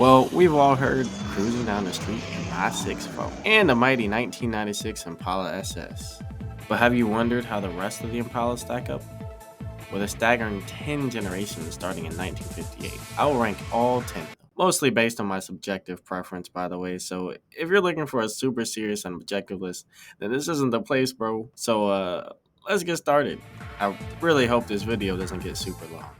Well, we've all heard cruising down the street in my 6 and the mighty 1996 Impala SS. But have you wondered how the rest of the Impalas stack up? With a staggering 10 generations starting in 1958, I will rank all 10 of them. Mostly based on my subjective preference, by the way, so if you're looking for a super serious and objective list, then this isn't the place, bro. So, let's get started. I really hope this video doesn't get super long.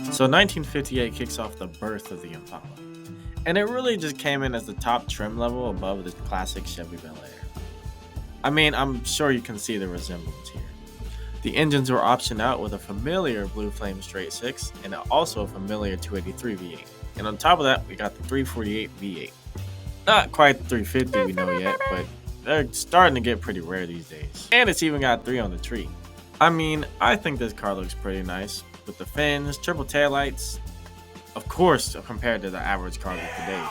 So 1958 kicks off the birth of the Impala, and it really just came in as the top trim level above the classic Chevy Bel Air. I mean, I'm sure you can see the resemblance here. The engines were optioned out with a familiar Blue Flame straight 6 and also a familiar 283 V8. And on top of that, we got the 348 V8. Not quite the 350 we know yet, but they're starting to get pretty rare these days. And it's even got 3 on the tree. I mean, I think this car looks pretty nice with the fins, triple taillights, of course, compared to the average car of today.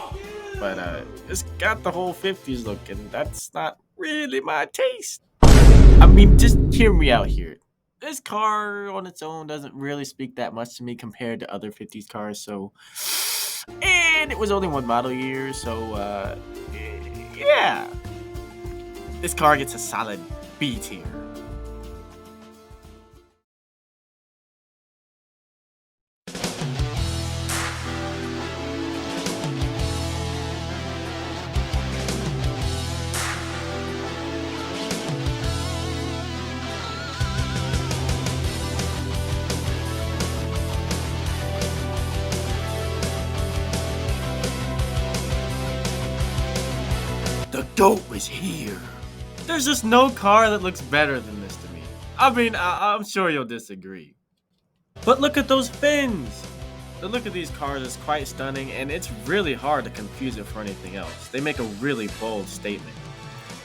But it's got the whole 50s look, and that's not really my taste. I mean, just hear me out here. This car on its own doesn't really speak that much to me compared to other 50s cars, so... And it was only one model year, so, yeah. This car gets a solid B tier. The GOAT was here. There's just no car that looks better than this to me. I mean, I'm sure you'll disagree. But look at those fins! The look of these cars is quite stunning, and it's really hard to confuse it for anything else. They make a really bold statement.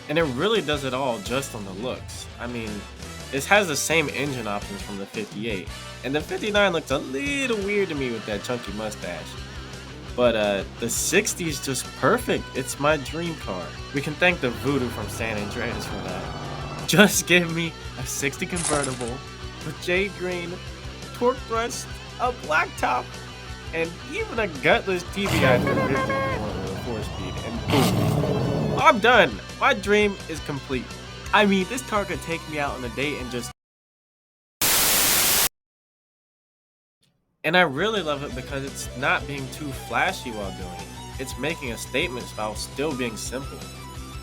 And it really does it all just on the looks. I mean, this has the same engine options from the 58, and the 59 looks a little weird to me with that chunky mustache. But the 60 is just perfect. It's my dream car. We can thank the voodoo from San Andreas for that. Just give me a 60 convertible with jade green, torque thrust, a black top, and even a gutless TBI 350 with a 4-speed, and boom, I'm done. My dream is complete. I mean, this car could take me out on a date and just... And I really love it because it's not being too flashy while doing it. It's making a statement while still being simple.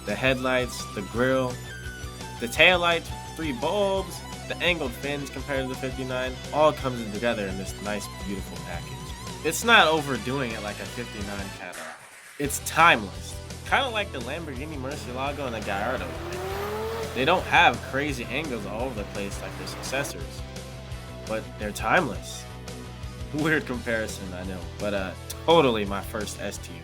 The headlights, the grille, the taillights, 3 bulbs, the angled fins compared to the 59, all comes together in this nice, beautiful package. It's not overdoing it like a 59 Cadillac. It's timeless, kind of like the Lamborghini Murcielago and the Gallardo. They don't have crazy angles all over the place like their successors, but they're timeless. Weird comparison, I know, but totally my first S tier.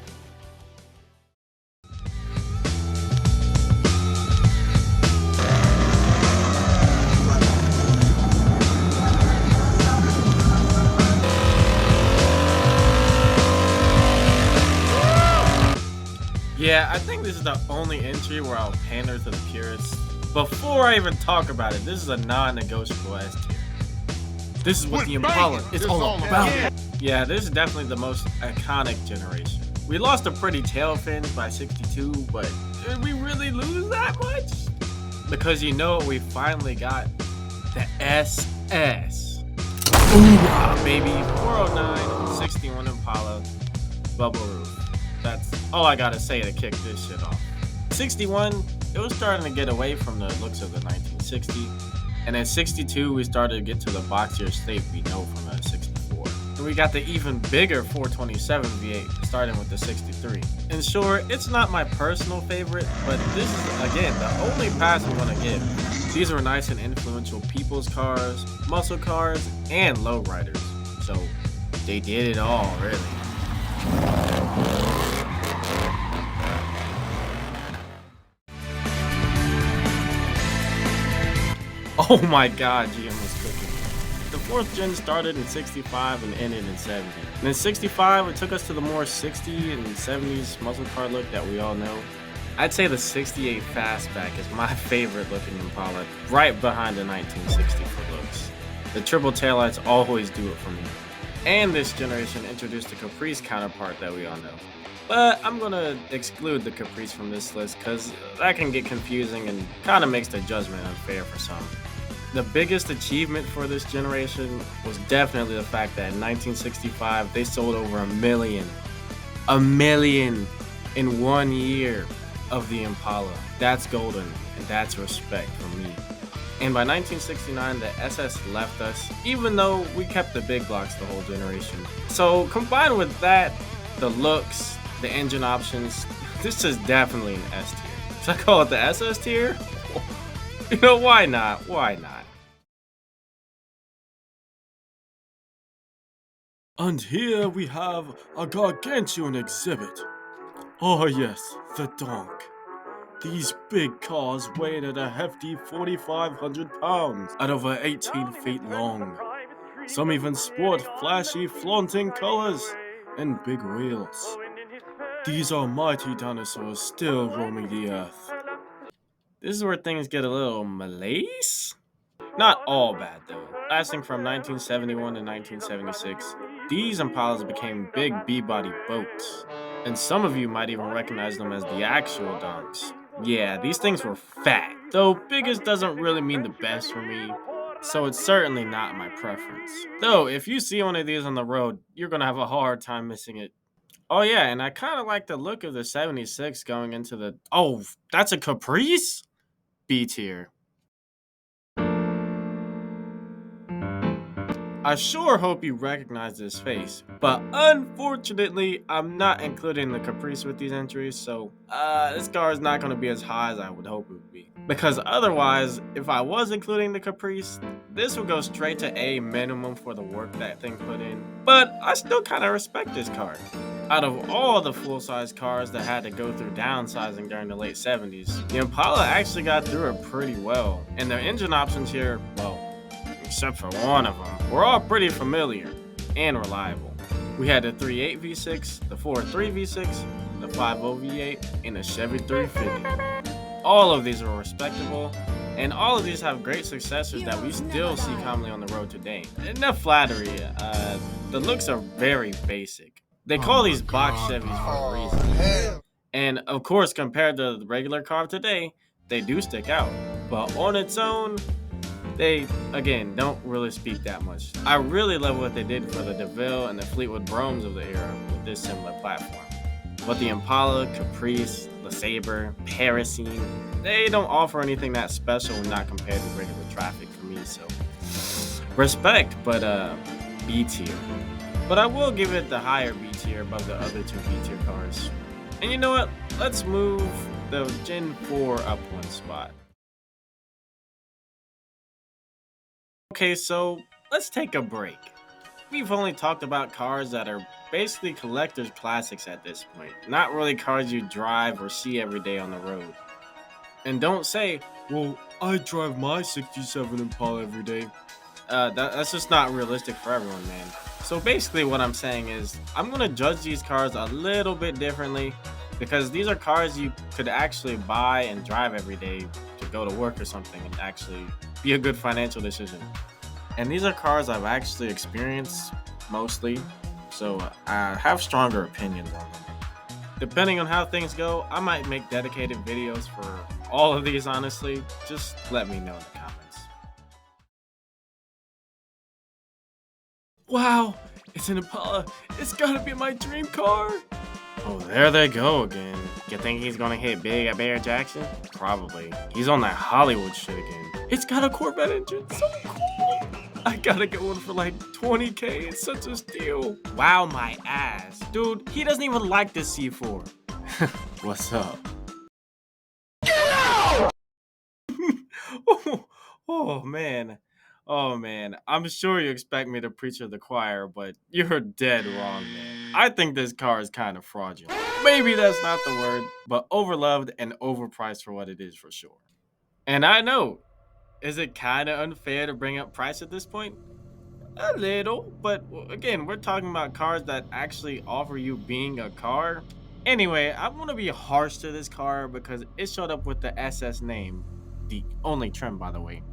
Yeah, I think this is the only entry where I'll pander to the purists. Before I even talk about it, this is a non-negotiable S tier. This is what the Impala is all about. Yeah, this is definitely the most iconic generation. We lost a pretty tail fins by 62, but did we really lose that much? Because you know what we finally got? The SS. Ooh, baby, 409, 61 Impala, bubble roof. That's all I gotta say to kick this shit off. 61, it was starting to get away from the looks of the 1960. And in 62, we started to get to the boxier shape we know from the 64. And we got the even bigger 427 V8, starting with the 63. In short, it's not my personal favorite, but this is, again, the only pass we want to give. These were nice and influential people's cars, muscle cars, and lowriders. So, they did it all, really. Oh my god, GM was cooking. The 4th gen started in 65 and ended in 70. And in 65, it took us to the more 60 and 70s muscle car look that we all know. I'd say the 68 Fastback is my favorite looking Impala, right behind the 1960 for looks. The triple taillights always do it for me. And this generation introduced the Caprice counterpart that we all know. But I'm gonna exclude the Caprice from this list because that can get confusing and kind of makes the judgment unfair for some. The biggest achievement for this generation was definitely the fact that in 1965 they sold over a million in 1 year of the Impala. That's golden, and that's respect for me. And by 1969, the SS left us, even though we kept the big blocks the whole generation. So combined with that, the looks, the engine options, this is definitely an S tier. Should I call it the SS tier? You know, why not? Why not? And here we have a gargantuan exhibit. Oh yes, the donk. These big cars weighed at a hefty 4,500 pounds at over 18 feet long. Some even sport flashy, flaunting colors and big wheels. These are mighty dinosaurs still roaming the earth. This is where things get a little malaise? Not all bad though. Lasting from 1971 to 1976, these Impalas became big B-body boats. And some of you might even recognize them as the actual donks. Yeah, these things were fat, though biggest doesn't really mean the best for me, so it's certainly not my preference. Though, if you see one of these on the road, you're gonna have a hard time missing it. Oh yeah, and I kind of like the look of the 76 going into the... Oh, that's a Caprice? B tier. I sure hope you recognize this face, but unfortunately, I'm not including the Caprice with these entries, so this car is not going to be as high as I would hope it would be. Because otherwise, if I was including the Caprice, this would go straight to A minimum for the work that thing put in. But I still kind of respect this car. Out of all the full-size cars that had to go through downsizing during the late 70s, the Impala actually got through it pretty well. And their engine options here, well, except for one of them, were all pretty familiar and reliable. We had the 3.8 V6, the 4.3 V6, the 5.0 V8, and the Chevy 350. All of these were respectable, and all of these have great successors that we still see commonly on the road today. Enough flattery, the looks are very basic. They call these box Chevys for a reason. And of course, compared to the regular car of today, they do stick out. But on its own, they, again, don't really speak that much. I really love what they did for the DeVille and the Fleetwood Bromes of the era with this similar platform. But the Impala, Caprice, LeSabre, Parisienne, they don't offer anything that special when not compared to regular traffic for me, so respect, but B tier. But I will give it the higher B tier above the other two B tier cars. And you know what? Let's move the Gen 4 up one spot. Okay, so let's take a break. We've only talked about cars that are basically collector's classics at this point, not really cars you drive or see every day on the road. And don't say, well, I drive my 67 Impala every day. That's just not realistic for everyone, man. So basically what I'm saying is, I'm going to judge these cars a little bit differently because these are cars you could actually buy and drive every day to go to work or something and actually be a good financial decision. And these are cars I've actually experienced mostly, so I have stronger opinions on them. Depending on how things go, I might make dedicated videos for all of these, honestly. Just let me know in the comments. Wow, it's an Impala. It's gotta be my dream car. Oh, there they go again. You think he's gonna hit big at Bear Jackson? Probably. He's on that Hollywood shit again. It's got a Corvette engine. So cool. I gotta get one for like 20K. It's such a steal. Wow, my ass. Dude, he doesn't even like this C4. What's up? Get out! Oh, man. Oh man, I'm sure you expect me to preach to the choir, but you're dead wrong, man. I think this car is kind of fraudulent. Maybe that's not the word, but overloved and overpriced for what it is for sure. And I know, is it kind of unfair to bring up price at this point? A little, but again, we're talking about cars that actually offer you being a car. Anyway, I want to be harsh to this car because it showed up with the SS name, the only trim by the way,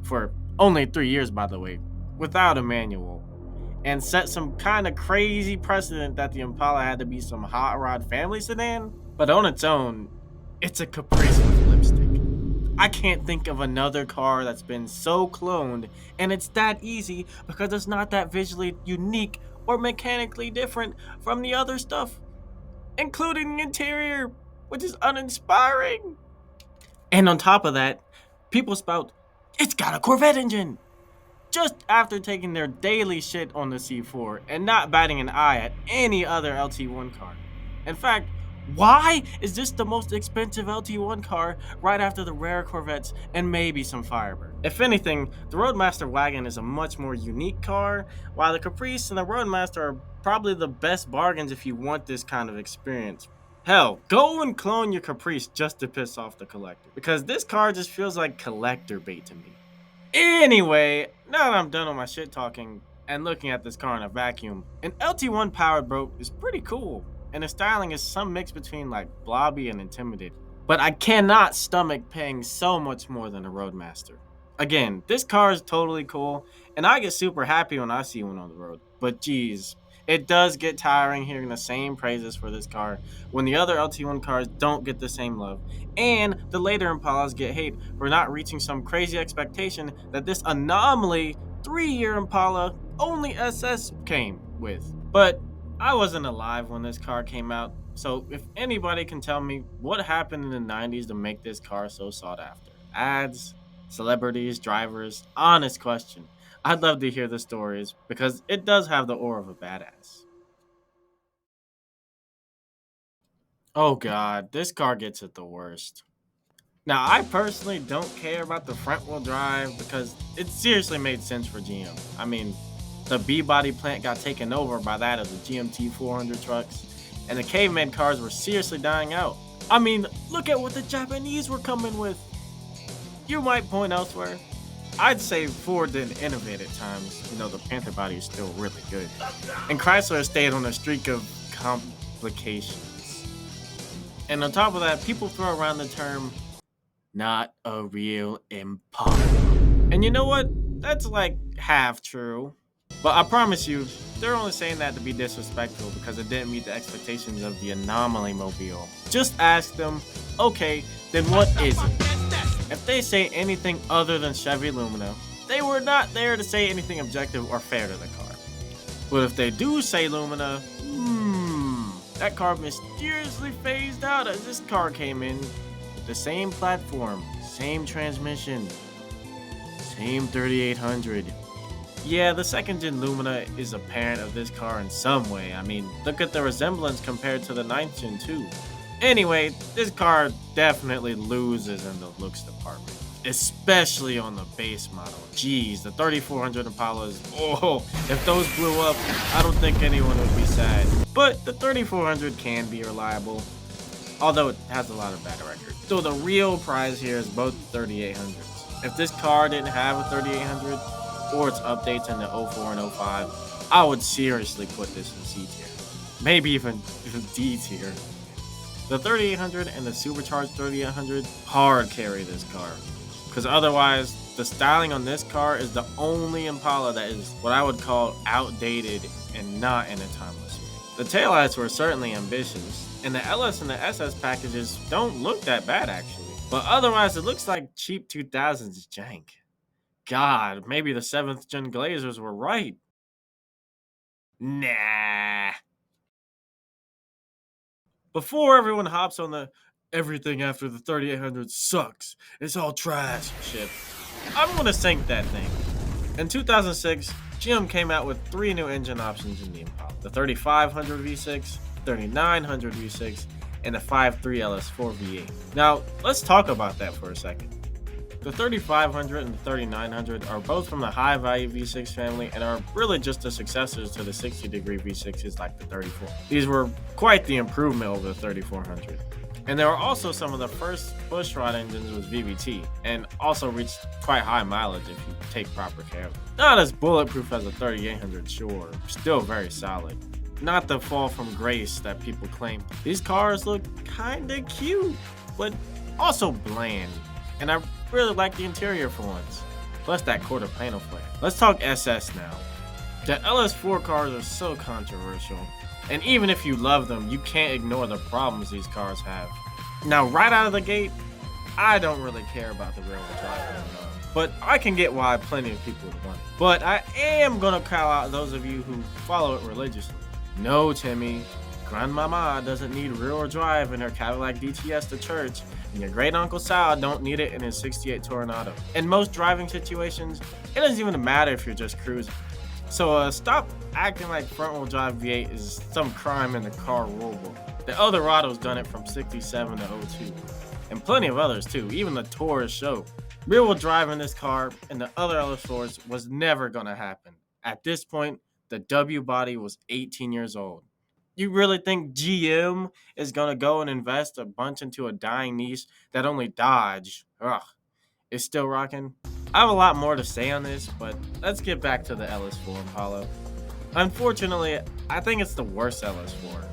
for only 3 years by the way. without a manual, and set some kind of crazy precedent that the Impala had to be some hot rod family sedan. But on its own, it's a Caprice with lipstick. I can't think of another car that's been so cloned, and it's that easy because it's not that visually unique or mechanically different from the other stuff, including the interior, which is uninspiring. And on top of that, people spout, it's got a Corvette engine, just after taking their daily shit on the C4 and not batting an eye at any other LT1 car. In fact, why is this the most expensive LT1 car right after the rare Corvettes and maybe some Firebird? If anything, the Roadmaster wagon is a much more unique car, while the Caprice and the Roadmaster are probably the best bargains if you want this kind of experience. Hell, go and clone your Caprice just to piss off the collector, because this car just feels like collector bait to me. Anyway, now that I'm done with my shit talking and looking at this car in a vacuum, an LT1 powered boat is pretty cool, and the styling is some mix between like blobby and intimidating. But I cannot stomach paying so much more than a Roadmaster. Again, this car is totally cool, and I get super happy when I see one on the road. But geez, it does get tiring hearing the same praises for this car when the other LT1 cars don't get the same love, and the later Impalas get hate for not reaching some crazy expectation that this anomaly 3-year Impala only SS came with. But I wasn't alive when this car came out, so if anybody can tell me what happened in the 90s to make this car so sought after. Ads, celebrities, drivers, honest question. I'd love to hear the stories because it does have the aura of a badass. Oh god, this car gets it the worst. Now, I personally don't care about the front wheel drive because it seriously made sense for GM. I mean, the B-body plant got taken over by that of the GMT 400 trucks, and the caveman cars were seriously dying out. I mean, look at what the Japanese were coming with. You might point elsewhere. I'd say Ford didn't innovate at times. You know, the Panther body is still really good. And Chrysler stayed on a streak of complications. And on top of that, people throw around the term, not a real Impala. And you know what? That's like half true. But I promise you, they're only saying that to be disrespectful because it didn't meet the expectations of the Anomaly Mobile. Just ask them, okay, then what is it? If they say anything other than Chevy Lumina, they were not there to say anything objective or fair to the car. But if they do say Lumina, that car mysteriously phased out as this car came in with the same platform, same transmission, same 3800. Yeah, the second-gen Lumina is a parent of this car in some way. I mean, look at the resemblance compared to the 9th gen too. Anyway, this car definitely loses in the looks department, especially on the base model. Jeez, the 3400 Impalas, if those blew up, I don't think anyone would be sad. But the 3400 can be reliable, although it has a lot of bad records. So the real prize here is both 3800s. If this car didn't have a 3800, or its updates in the 04 and 05, I would seriously put this in C tier. Maybe even D tier. The 3800 and the supercharged 3800 hard carry this car, because otherwise the styling on this car is the only Impala that is what I would call outdated and not in a timeless way. The taillights were certainly ambitious, and the LS and the SS packages don't look that bad actually, but otherwise it looks like cheap 2000s jank. God, maybe the 7th gen Glazers were right. Nah. Before everyone hops on the everything after the 3800 sucks, it's all trash shit, I'm gonna sink that thing. In 2006, GM came out with 3 new engine options in the Impala: the 3500 V6, 3900 V6, and the 5.3 LS4 V8. Now, let's talk about that for a second. The 3500 and the 3900 are both from the high-value V6 family and are really just the successors to the 60-degree V6s like the 34. These were quite the improvement over the 3400. And they were also some of the first pushrod engines with VVT, and also reached quite high mileage if you take proper care of them. Not as bulletproof as a 3800, sure, still very solid. Not the fall from grace that people claim. These cars look kinda cute, but also bland. And I really like the interior for once. plus that quarter panel flare. Let's talk SS now. The LS4 cars are so controversial, and even if you love them, you can't ignore the problems these cars have. Now, right out of the gate, I don't really care about the rear-wheel drive, but I can get why plenty of people would want it. But I am gonna call out those of you who follow it religiously. No, Timmy, Grandmama doesn't need rear-wheel drive in her Cadillac DTS to church, and your great Uncle Sal don't need it in his 68 Toronado. In most driving situations, it doesn't even matter if you're just cruising. So stop acting like front-wheel drive V8 is some crime in the car rulebook. The Eldorado's done it from 67 to 02, and plenty of others too, even the Taurus show. Rear-wheel drive in this car and the other LS4s was never gonna happen. At this point, the W body was 18 years old. You really think GM is gonna go and invest a bunch into a dying niche that only Dodge, is still rocking? I have a lot more to say on this, but let's get back to the LS4 Impala. Unfortunately, I think it's the worst LS4.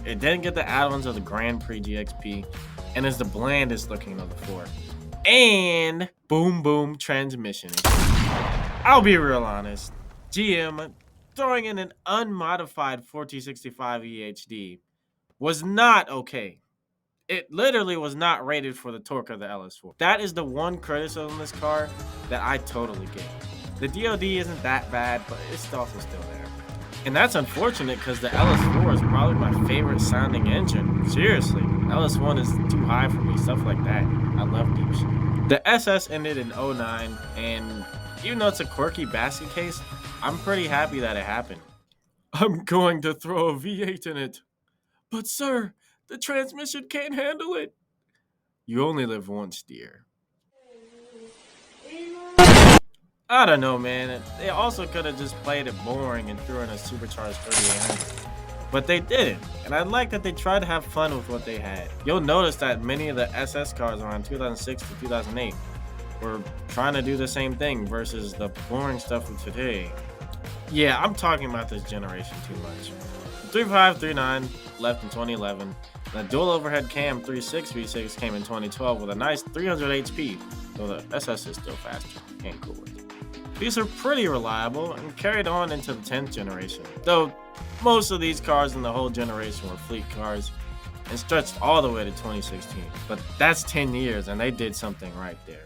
It didn't get the add-ons of the Grand Prix GXP, and is the blandest looking of the four. And boom boom transmission. I'll be real honest, GM throwing in an unmodified 1465 EHD was not okay. It literally was not rated for the torque of the LS4. That is the one criticism of this car that I totally get. The DOD isn't that bad, but it's also still there. And that's unfortunate because the LS4 is probably my favorite sounding engine. Seriously, LS1 is too high for me, stuff like that. I love deep shit. The SS ended in 09, and even though it's a quirky basket case, I'm pretty happy that it happened. I'm going to throw a V8 in it. But sir, the transmission can't handle it. You only live once, dear. I don't know, man. They also could have just played it boring and threw in a supercharged 3800. But they didn't, and I like that they tried to have fun with what they had. You'll notice that many of the SS cars around 2006 to 2008 were trying to do the same thing versus the boring stuff of today. Yeah, I'm talking about this generation too much. The 3539 left in 2011. The dual overhead cam 3.6 V6 came in 2012 with a nice 300 HP, though the SS is still faster and cooler. These are pretty reliable and carried on into the 10th generation, though most of these cars in the whole generation were fleet cars and stretched all the way to 2016. But that's 10 years and they did something right there.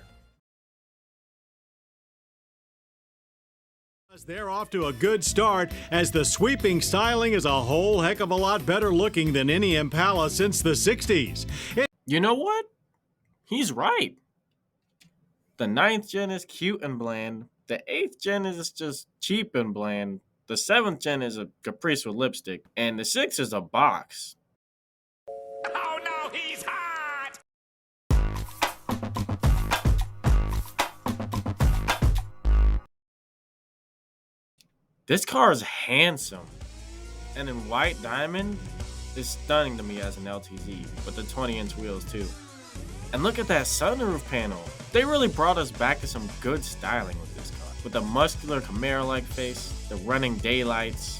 They're off to a good start as the sweeping styling is a whole heck of a lot better looking than any Impala since the 60s. You know what? He's right. The 9th gen is cute and bland. The 8th gen is just cheap and bland. The 7th gen is a Caprice with lipstick. And the 6th is a box. Oh no, he's hot! This car is handsome. And in white diamond is stunning to me as an LTZ with the 20-inch wheels too. And look at that sunroof panel. They really brought us back to some good styling with this car. With the muscular Camaro-like face, the running daylights,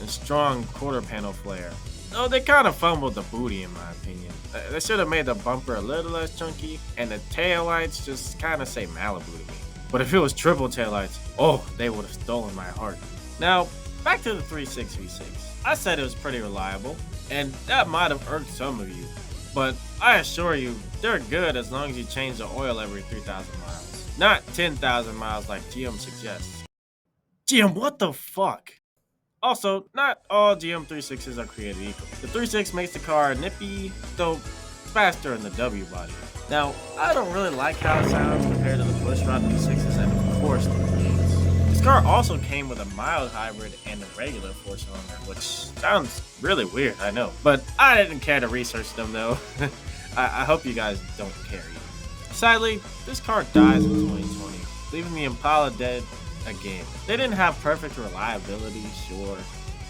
and strong quarter panel flare. Though they kind of fumbled the booty in my opinion. They should have made the bumper a little less chunky, and the taillights just kind of say Malibu to me. But if it was triple taillights, oh, they would have stolen my heart. Now, back to the 3.6 V6. I said it was pretty reliable, and that might have irked some of you. But I assure you, they're good as long as you change the oil every 3,000 miles. Not 10,000 miles like GM suggests. GM, what the fuck? Also, not all GM 3.6s are created equal. The 3.6 makes the car nippy, though faster in the W body. Now, I don't really like how it sounds compared to the pushrod V6s and of course the V8s. This car also came with a mild hybrid and a regular 4-cylinder, which sounds really weird, I know. But I didn't care to research them though. I hope you guys don't care either. Sadly, this car dies in 2020, leaving the Impala dead again. They didn't have perfect reliability, sure,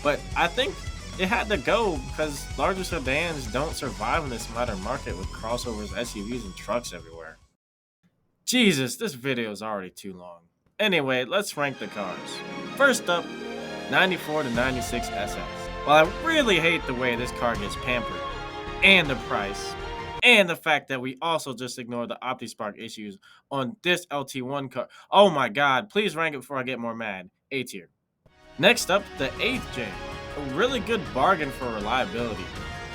but I think it had to go because larger sedans don't survive in this modern market with crossovers, SUVs, and trucks everywhere. Jesus, this video is already too long. Anyway, let's rank the cars. First up, 94 to 96 SS. While I really hate the way this car gets pampered, and the price, And the fact that we also just ignored the OptiSpark issues on this LT1 car. Oh my god, please rank it before I get more mad. A tier. Next up, the 8th gen. A really good bargain for reliability.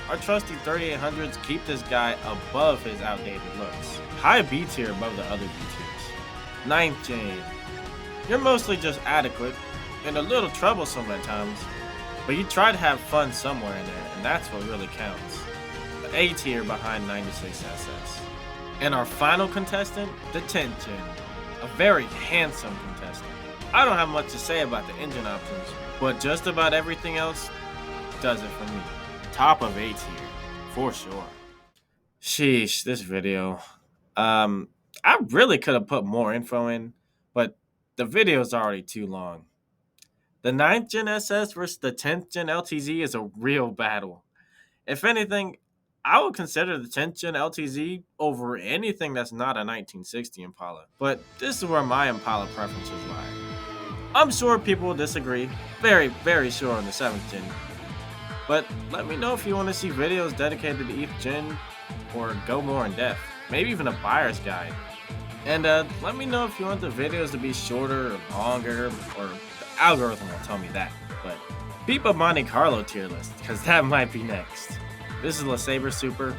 Our trusty 3800s keep this guy above his outdated looks. High B tier above the other B tiers. 9th gen. You're mostly just adequate and a little troublesome at times, but you try to have fun somewhere in there, and that's what really counts. The A tier behind 96 SS. And our final contestant, the 10th gen. A very handsome contestant. I don't have much to say about the engine options, but just about everything else does it for me. Top of A tier, for sure. Sheesh, this video. I really could have put more info in, but the video's already too long. The 9th gen SS versus the 10th gen LTZ is a real battle. If anything, I would consider the 10th gen LTZ over anything that's not a 1960 Impala. But this is where my Impala preferences lie. I'm sure people will disagree, very, very sure on the 7th gen. But let me know if you want to see videos dedicated to each gen or go more in depth, maybe even a buyer's guide. And let me know if you want the videos to be shorter or longer, or the algorithm will tell me that. But beep a Monte Carlo tier list, because that might be next. This is LeSabre Super.